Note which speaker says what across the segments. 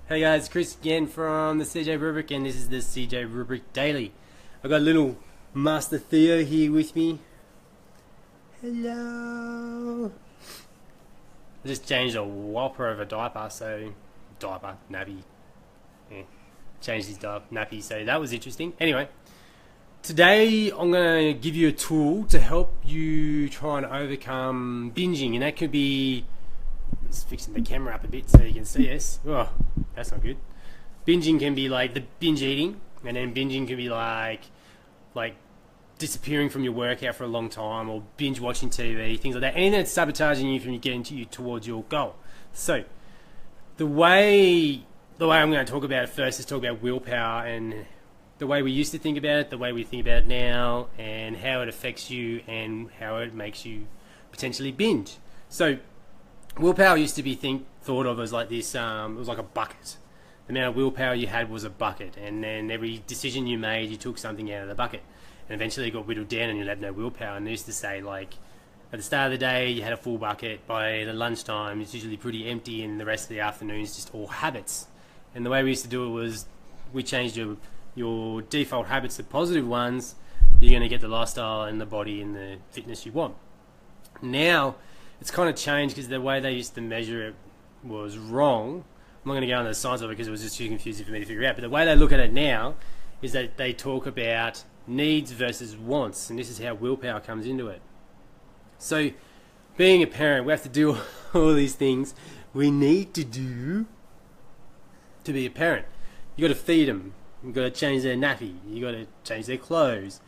Speaker 1: Hey guys, Chris again from the CJ Rubric, and this is the CJ Rubric Daily. I've got little Master Theo here with me. Hello. I just changed a whopper of a diaper, nappy. Yeah, changed his nappy, so that was interesting. Anyway, today I'm going to give you a tool to help you try and overcome binging, and that could be... Just fixing the camera up a bit so you can see us. Oh, that's not good. Binging can be like the binge eating, and then binging can be like disappearing from your workout for a long time, or binge watching TV, things like that. Anything that's sabotaging you from getting you towards your goal. So the way I'm going to talk about it first is talk about willpower and the way we used to think about it, the way we think about it now, and how it affects you and how it makes you potentially binge. So willpower used to be thought of as like this, it was like a bucket. The amount of willpower you had was a bucket, and then every decision you made, you took something out of the bucket. And eventually it got whittled down and you'll have no willpower. And they used to say, like, at the start of the day, you had a full bucket. By the lunchtime, it's usually pretty empty, and the rest of the afternoon is just all habits. And the way we used to do it was, we changed your default habits to positive ones. You're going to get the lifestyle and the body and the fitness you want. Now, it's kind of changed because the way they used to measure it was wrong. I'm not going to go into the science of it because it was just too confusing for me to figure out. But the way they look at it now is that they talk about needs versus wants, and this is how willpower comes into it. So, being a parent, we have to do all these things we need to do to be a parent. You got to feed them. You got to change their nappy. You got to change their clothes.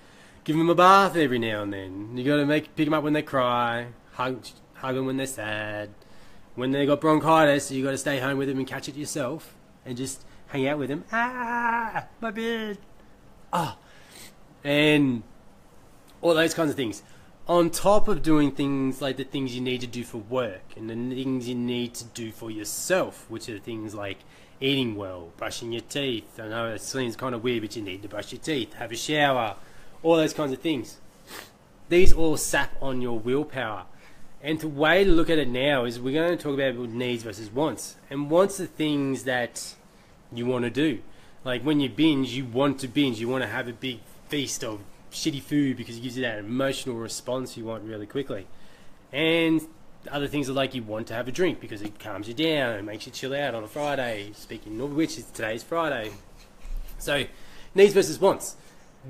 Speaker 1: Give them a bath every now and then. You got to pick them up when they cry. Hug them when they're sad. When they got bronchitis, you got to stay home with them and catch it yourself and just hang out with them. Ah, my bed. And all those kinds of things. On top of doing things like the things you need to do for work and the things you need to do for yourself, which are things like eating well, brushing your teeth. I know it seems kind of weird, but you need to brush your teeth, have a shower, all those kinds of things. These all sap on your willpower. And the way to look at it now is we're going to talk about needs versus wants. And wants are things that you want to do. Like when you binge, you want to binge. You want to have a big feast of shitty food because it gives you that emotional response you want really quickly. And other things are like you want to have a drink because it calms you down and makes you chill out on a Friday. Speaking of which, today's Friday. So needs versus wants.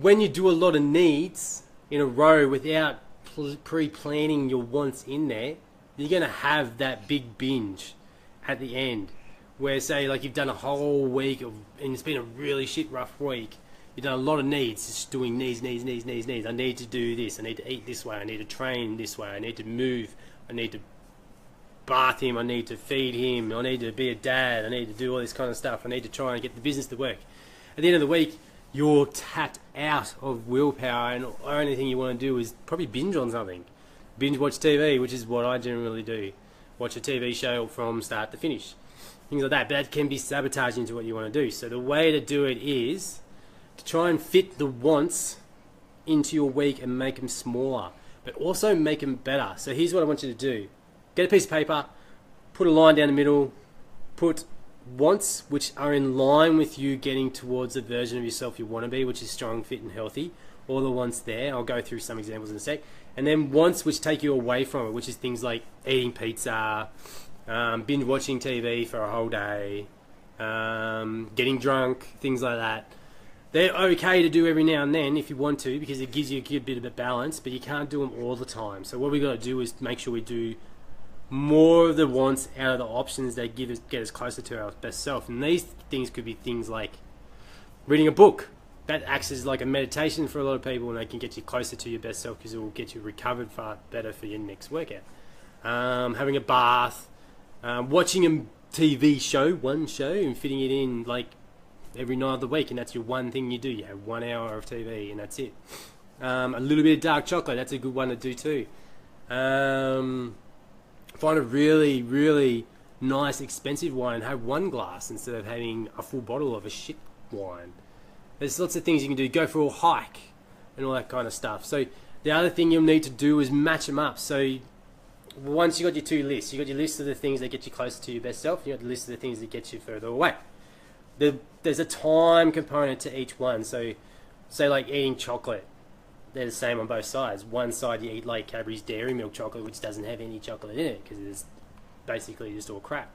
Speaker 1: When you do a lot of needs in a row without pre-planning your wants in there, you're going to have that big binge at the end where, say, like you've done a whole week and it's been a really shit rough week. You've done a lot of needs, just doing needs. I need to do this, I need to eat this way, I need to train this way, I need to move, I need to bath him, I need to feed him, I need to be a dad, I need to do all this kind of stuff, I need to try and get the business to work. At the end of the week, you're tapped out of willpower, and the only thing you want to do is probably binge on something. Binge watch TV, which is what I generally do. Watch a TV show from start to finish. Things like that, but that can be sabotaging to what you want to do. So the way to do it is to try and fit the wants into your week and make them smaller, but also make them better. So here's what I want you to do. Get a piece of paper, put a line down the middle, put wants which are in line with you getting towards the version of yourself you want to be, which is strong, fit and healthy. All the wants there. I'll go through some examples in a sec. And then wants which take you away from it, which is things like eating pizza, binge watching TV for a whole day, getting drunk, things like that. They're okay to do every now and then if you want to, because it gives you a good bit of a balance, but you can't do them all the time. So what we got to do is make sure we do more of the wants out of the options that get us closer to our best self. And these things could be things like reading a book. That acts as like a meditation for a lot of people, and they can get you closer to your best self because it will get you recovered far better for your next workout. Having a bath, watching a TV show, one show, and fitting it in like every night of the week, and that's your one thing you do. You have 1 hour of TV and that's it. A little bit of dark chocolate, that's a good one to do too. Find a really, really nice, expensive wine and have one glass instead of having a full bottle of a shit wine. There's lots of things you can do. Go for a hike and all that kind of stuff. So the other thing you'll need to do is match them up. So once you got your two lists, you got your list of the things that get you closer to your best self, you got the list of the things that get you further away. there's a time component to each one. So, say like eating chocolate, they're the same on both sides. One side you eat like Cadbury's Dairy Milk chocolate, which doesn't have any chocolate in it because it's basically just all crap.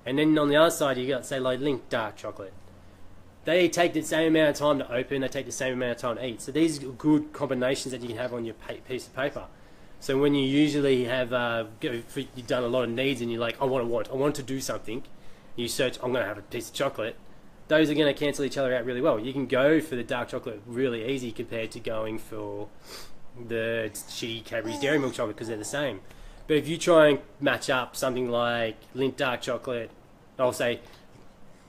Speaker 1: And then on the other side you got, say, like Lindt dark chocolate. They take the same amount of time to open, they take the same amount of time to eat. So these are good combinations that you can have on your piece of paper. So when you usually have, you've done a lot of needs and you're like, I want to do something, you search, I'm going to have a piece of chocolate, those are going to cancel each other out really well. You can go for the dark chocolate really easy compared to going for the shitty Cadbury's Dairy Milk chocolate because they're the same. But if you try and match up something like Lindt dark chocolate, I'll say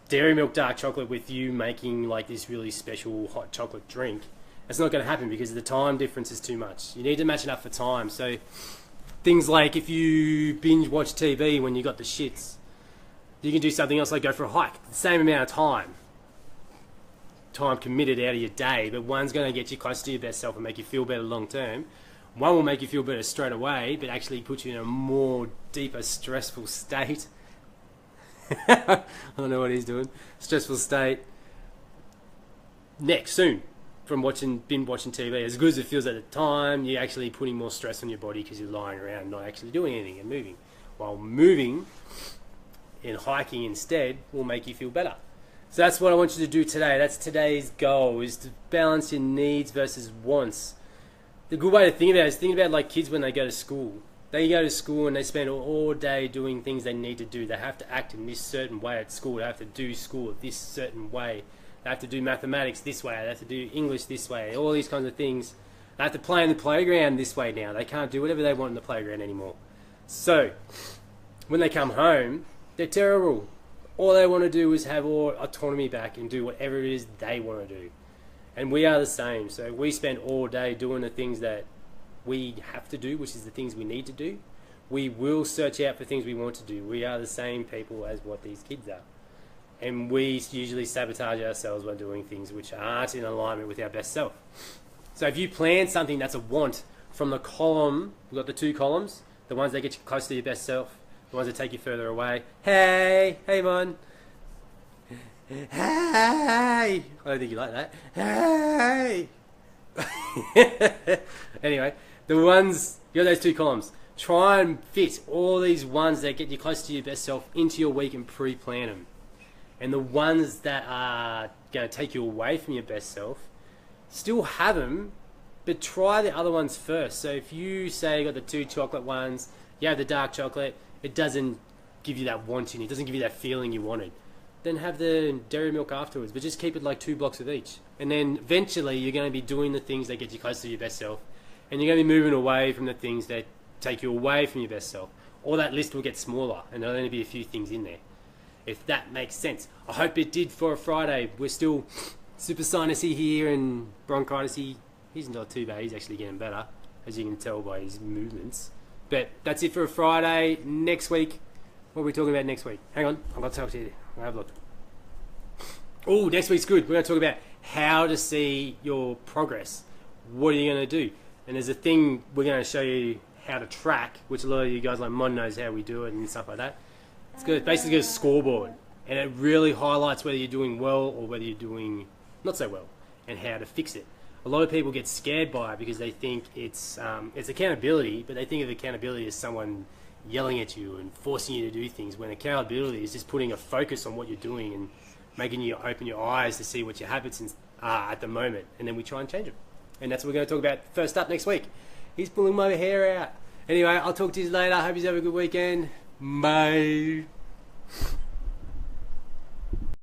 Speaker 1: Dairy Milk dark chocolate with you making like this really special hot chocolate drink, it's not going to happen because the time difference is too much. You need to match it up for time. So things like if you binge watch TV when you got the shits, you can do something else like go for a hike. The same amount of time committed out of your day, but one's going to get you close to your best self and make you feel better long term. One will make you feel better straight away, but actually put you in a more deeper, stressful state. I don't know what he's doing. Stressful state. Soon, from binge watching TV. As good as it feels at the time, you're actually putting more stress on your body because you're lying around and not actually doing anything and moving. While moving and hiking instead will make you feel better. So that's what I want you to do today. That's today's goal, is to balance your needs versus wants. The good way to think about it is think about like kids when they go to school. They go to school and they spend all day doing things they need to do. They have to act in this certain way at school. They have to do school this certain way. They have to do mathematics this way. They have to do English this way. All these kinds of things. They have to play in the playground this way now. They can't do whatever they want in the playground anymore. So, when they come home, they're terrible. All they want to do is have all autonomy back and do whatever it is they want to do. And we are the same. So we spend all day doing the things that we have to do, which is the things we need to do. We will search out for things we want to do. We are the same people as what these kids are. And we usually sabotage ourselves by doing things which aren't in alignment with our best self. So if you plan something that's a want from the column, we've got the two columns, the ones that get you close to your best self, the ones that take you further away. Hey, man. Hey! I don't think you like that. Hey! Anyway, the ones, you got those two columns. Try and fit all these ones that get you close to your best self into your week and pre-plan them. And the ones that are going to take you away from your best self, still have them, but try the other ones first. So if you say you got the two chocolate ones, you have the dark chocolate, it doesn't give you that wanting, it doesn't give you that feeling you wanted. Then have the dairy milk afterwards, but just keep it like 2 blocks of each. And then eventually you're going to be doing the things that get you close to your best self, and you're going to be moving away from the things that take you away from your best self. All that list will get smaller, and there'll only be a few things in there. If that makes sense. I hope it did for a Friday. We're still super sinusy here and bronchitisy. He's not too bad, he's actually getting better, as you can tell by his movements. But that's it for a Friday. Next week, what are we talking about next week? Hang on, I'm going to talk to you. I'll have a look. Oh, next week's good. We're going to talk about how to see your progress. What are you going to do? And there's a thing we're going to show you how to track, which a lot of you guys like Mon knows how we do it and stuff like that. It's good. Basically a scoreboard, and it really highlights whether you're doing well or whether you're doing not so well, and how to fix it. A lot of people get scared by it because they think it's accountability, but they think of accountability as someone yelling at you and forcing you to do things, when accountability is just putting a focus on what you're doing and making you open your eyes to see what your habits are at the moment, and then we try and change them. And that's what we're going to talk about first up next week. He's pulling my hair out. Anyway, I'll talk to you later. I hope you have a good weekend. Bye.